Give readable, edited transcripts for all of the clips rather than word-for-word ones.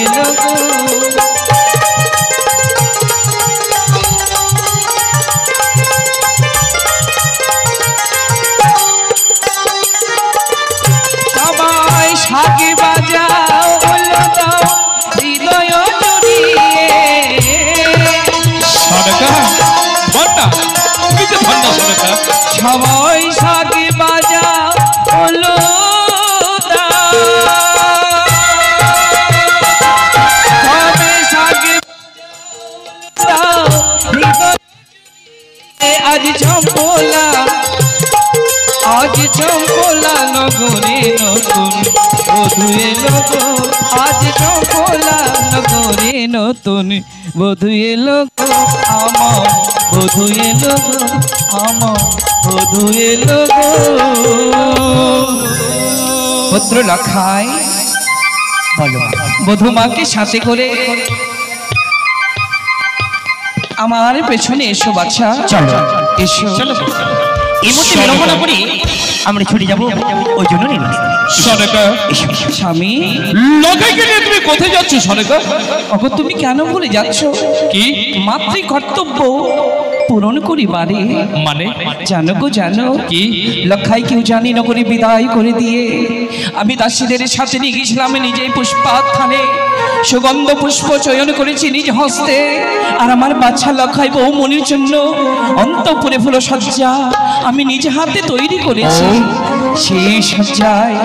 এলো গো। সবাই শাঁখি বাজাও বলো দাও হৃদয় জুড়িয়ে। সনকা বন্না তুমি তো ধন্য সনকা। সবাই শাঁখি বাজাও বলো দাও সবে শাঁখি দাও হৃদয়। আজ চম্পলা আজ চম্পলা নগরে নতুন বধূ এলো গো। আজ চম্পলা নগরে নতুন বধূ এলো গো। আমার বধূ এলো গো, আমার বধূ এলো গো। পুত্র লখাই বলো বধূ মাকে সাথে করে আমার পেছনে এসো বাচ্চা। চলো এসো। এই মুহূর্তে বিড়ম্বনা করি আমরা ছুটে যাবো ওই জন্য সনকা স্বামী লখাইকে নিয়ে তুমি কোথায় যাচ্ছ সনকা? ওগো তুমি কেন ভুলে যাচ্ছ? কি মাতৃ কর্তব্য পূরণ করিবারে। মানে? জানো গো জানো কি? লখাই কেউ জানি নগরে বিদায় করে দিয়ে আমি দাসীদের সাথে নিয়ে গেছিলাম নিজেই পুষ্পাখানে সুগন্ধ পুষ্প চয়ন করেছি নিজ হস্তে। আর আমার বাচ্চা লখাই বউ মনির জন্য অন্তঃপুরে ফুল সজ্জা আমি নিজ হাতে তৈরি করেছি। সেই সজ্জায়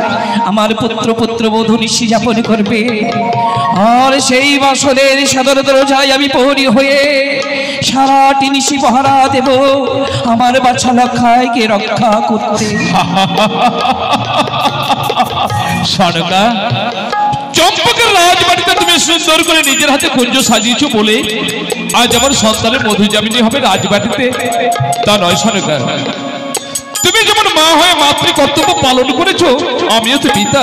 আমার পুত্র পুত্রবধূ নিশি যাপন করবে। আর সেই বাসরের সদর দরজায় আমি প্রহরী হয়ে সারাটি নিশি পহরা দেব আমার বাচ্চা লখাইকে রক্ষা করতে। সনকা চম্পকের রাজবাড়িতে তুমি সুন্দর করে নিজের হাতে কুঞ্জ সাজিয়েছো বলে আজ আমার সন্তানের মধুযামিনী হবে রাজবাড়িতে, তা নয় সনকা। তুমি যেমন মা হয়ে মাতৃ কর্তব্য পালন করেছো, আমিও তো পিতা,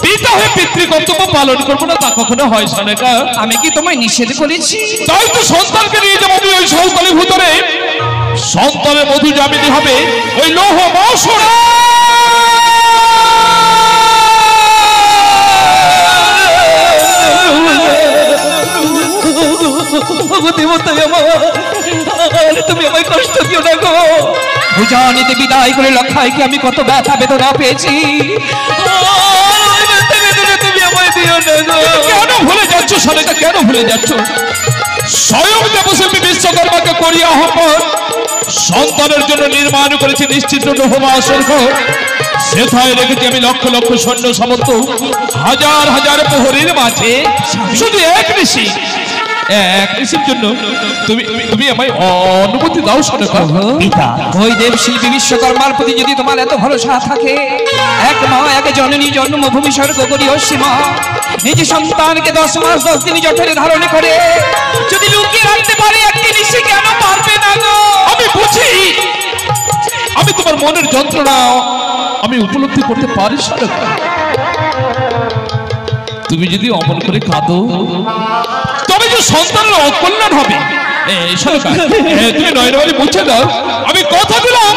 পিতা হয়ে পিতৃ কর্তব্য পালন করবো না তা কখনো হয় সনকা? আমি কি তোমায় নিষেধ করেছি? তাই তো সন্তানকে নিয়ে যাবো ওই সন্তানের ভিতরে সন্তানের মধুযামিনী হবে ওই লৌহ মহাসুরা। তুমি আমায় কষ্ট দিও না গো। ভুজানিতে বিদায় করে লখাইকে আমি কত ব্যথা বেদনা পেয়েছি। তুমি আমায় দিও না গো। কেন ভুলে যাচ্ছ সনকা, কেন ভুলে যাচ্ছ? স্বয়ং দেবশিল্পী বিশ্বকর্মাকে করিয়া আহ্বান সন্তানের জন্য নির্মাণ করেছি নিশ্চিত লৌহমাসুর ঘর। সেথায় রেখেছি আমি লক্ষ লক্ষ সৈন্য সামন্ত, হাজার হাজার প্রহরীর মাঝে শুধু এক ঋষির জন্য তুমি তুমি আমায় অনুমতি দাও সনকা। ওই দেব শিল্পী বিশ্বকর্মার প্রতি যদি তোমার এত ভরসা থাকে, এক মা এক জননী জন্মভূমি স্বর্গ করি অসীমা নিজ সন্তানকে 10 মাস 10 দিন জঠরে ধারণ করে যদি লুকিয়ে রাখতে পারে একটি ঋষি কেন পারবে না গো? আমি বুঝি, আমি তোমার মনের যন্ত্রণা আমি উপলব্ধি করতে পারি সনকা। তুমি যদি অমন করে কাঁদো তবে যে সন্তানের অকল্যাণ হবে। সনকা তুমি নয়নবাড়ি মুছে দাও, আমি কথা দিলাম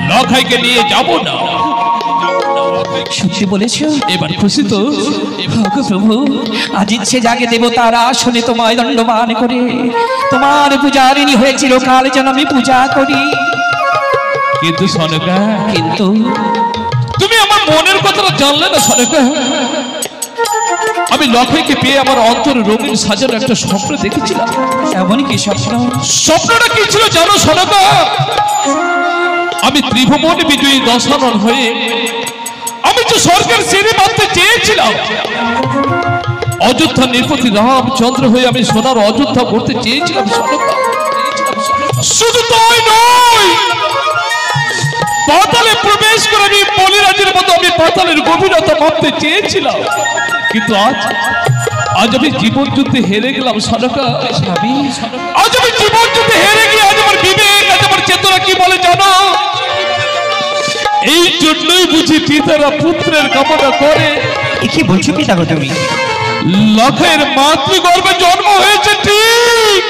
লখাইকে নিয়ে যাব না। সত্যি বলেছো? এবার খুশি তো? প্রভু আজ ইচ্ছে জাগে দেবতারা আসনে তোমায় দণ্ডবান করে তোমার পূজারিণী হয়েছিল কাল যেন আমি পূজা করি। কিন্তু সনকা কিন্তু তুমি আমার মনের কথাটা জানলে না সনকা। আমি লখাইকে পেয়ে আমার অন্তরে রঙিন সাজানো একটা স্বপ্ন দেখেছিলাম। এমনই কি স্বপ্ন? স্বপ্নটা কি ছিল জানো সনকা? আমি ত্রিভুবন বিজয়ী দশানন হয়ে আমি যে স্বর্গের সিঁড়ি মারতে চেয়েছিলাম, অযোধ্যা নির্পতি রামচন্দ্র হয়ে আমি সোনার অযোধ্যা করতে চেয়েছিলাম সনকা। শুধু তাই নয়, পাতালে প্রবেশ করে আমি বলিরাজের মতো আমি পাতালের গভীরতা মাপতে চেয়েছিলাম। কিন্তু আজ আমি জীবন যুদ্ধে হেরে গেলাম সনকা। আজ আমি জীবন যুদ্ধে হেরে গিয়ে আজ আমার বিবেক আজ আমার চেতনা কি বলে জানো? এই জন্যই বুঝি পিতারা পুত্রের কামনা করে। কি বলছো পিতা গো তুমি? লখাইয়ের মাতৃগর্ভে জন্ম হয়েছে ঠিক,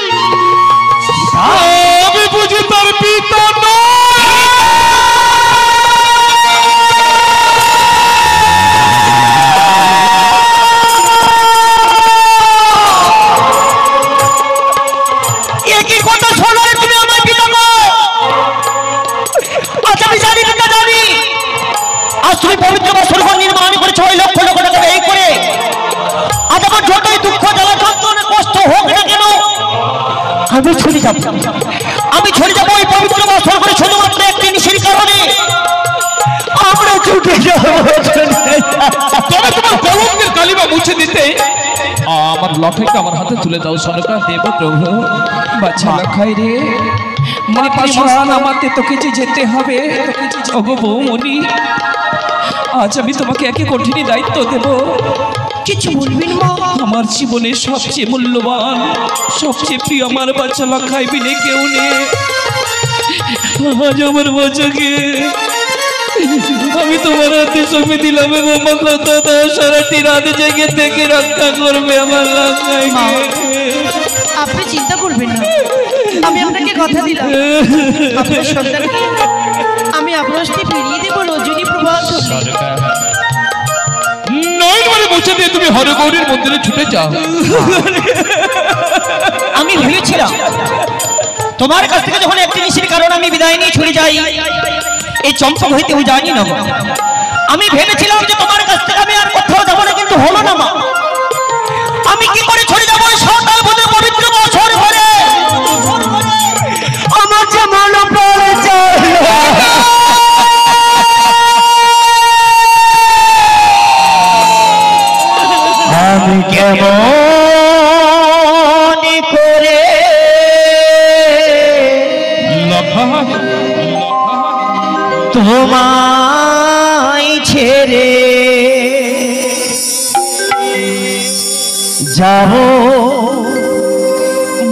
আমি বুঝি তার পিতা নয়। আমি ছুটে যাব ওই পবিত্র বস্ত্র করে শুধুমাত্র একটি নিশির কারণে আমরা ছুটে যাব। তবে তোমার কলঙ্কের কালিমা মুছে দিতে আমার লক্ষাইকে আমার হাতে তুলে দাও সরকার দেব প্রভু। বাচ্চা লখাই রে মনে পাশান আমাতে তোকে যে যেতে হবে। ওগো বৌমণি, আজ আমি তোমাকে একে কঠিন দায়িত্ব দেব। কিছু বলবেন মা? আমার জীবনের সবচেয়ে মূল্যবান, সবচেয়ে প্রিয় আমার বাচ্চা লখাই বিনে কেউ নেই। আজ আমার বাচ্চাকে আমি তোমার হাতে সঁপে দিলাম এবং কথা দাও সারাটি রাত জেগে থেকে রক্ষা করবে আমার লখাইকে। আপনি চিন্তা করবেন না, আমি আপনাকে কথা দিলাম আপনার সন্তানকে আমি আপনার সাথে ফিরিয়ে দেবো রজনী প্রভাত হলে। নয় মানে মুছে দিয়ে তুমি হরগৌরীর মন্দিরে ছুটে যাও। আমি ভেবেছিলাম তোমার কাছ থেকে যখন একটি নিশির কারণে আমি বিদায় নিয়ে ছুটে যাই এই চম্পক হইতে জানি না। আমি ভেবেছিলাম যে তোমার কাছ থেকে আমি আর কোথাও যাবো না, কিন্তু হলো না মা। আমি কি করে ছুটে যাবো সকাল বোধে পবিত্র বছর ঘরে আমার যে মন পড়ে যায়। আমি কেমন করে তোমায় ছেড়ে যাব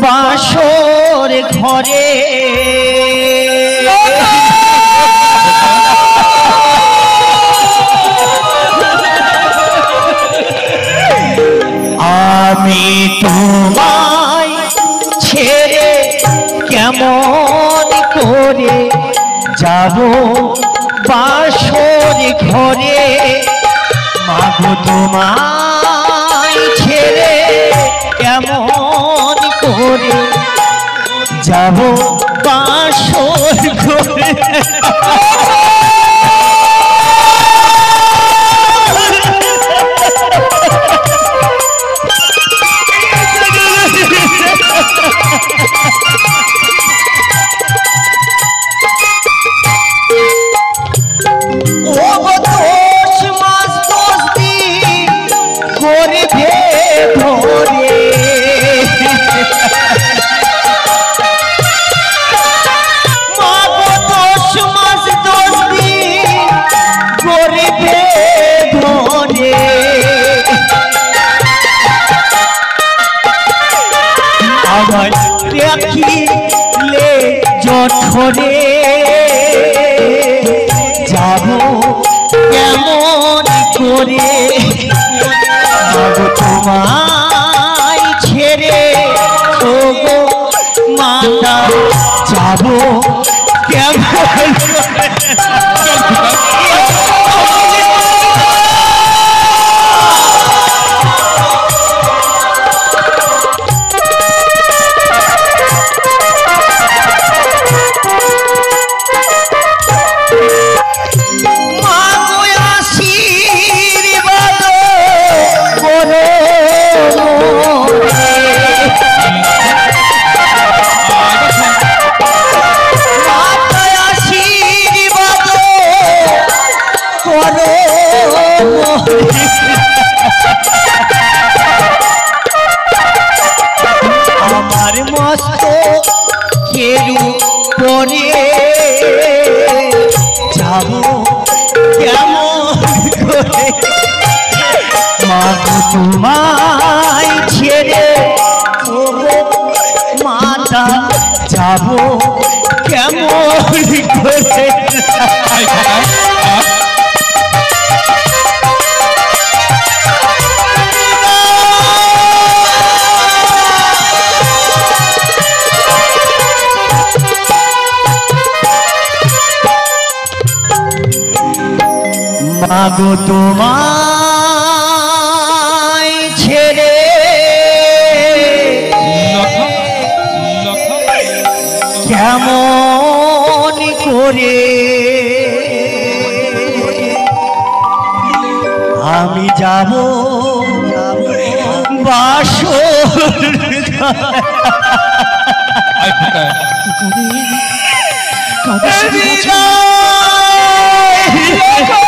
বাসর ঘরে। আমি তোমায় ছেড়ে কেমন করে যাব বাসর ঘরে। মাগো তোমায় ছেড়ে কেমন করে যাব বাসর ঘরে। দেখিলে জঠরে যাব কেমন করে তোমায় ছেড়ে ওগো মাতা যাব কেমন। আমার মস্ত কেরু পরে যাব কেমন করে মা তোমায় ছেড়ে মাতা যাব কেমন করে। মাগো তোমায় ছেড়ে কেমন করে আমি যাব বাসর আয় ফুকা। কাঁদে, কাঁদে,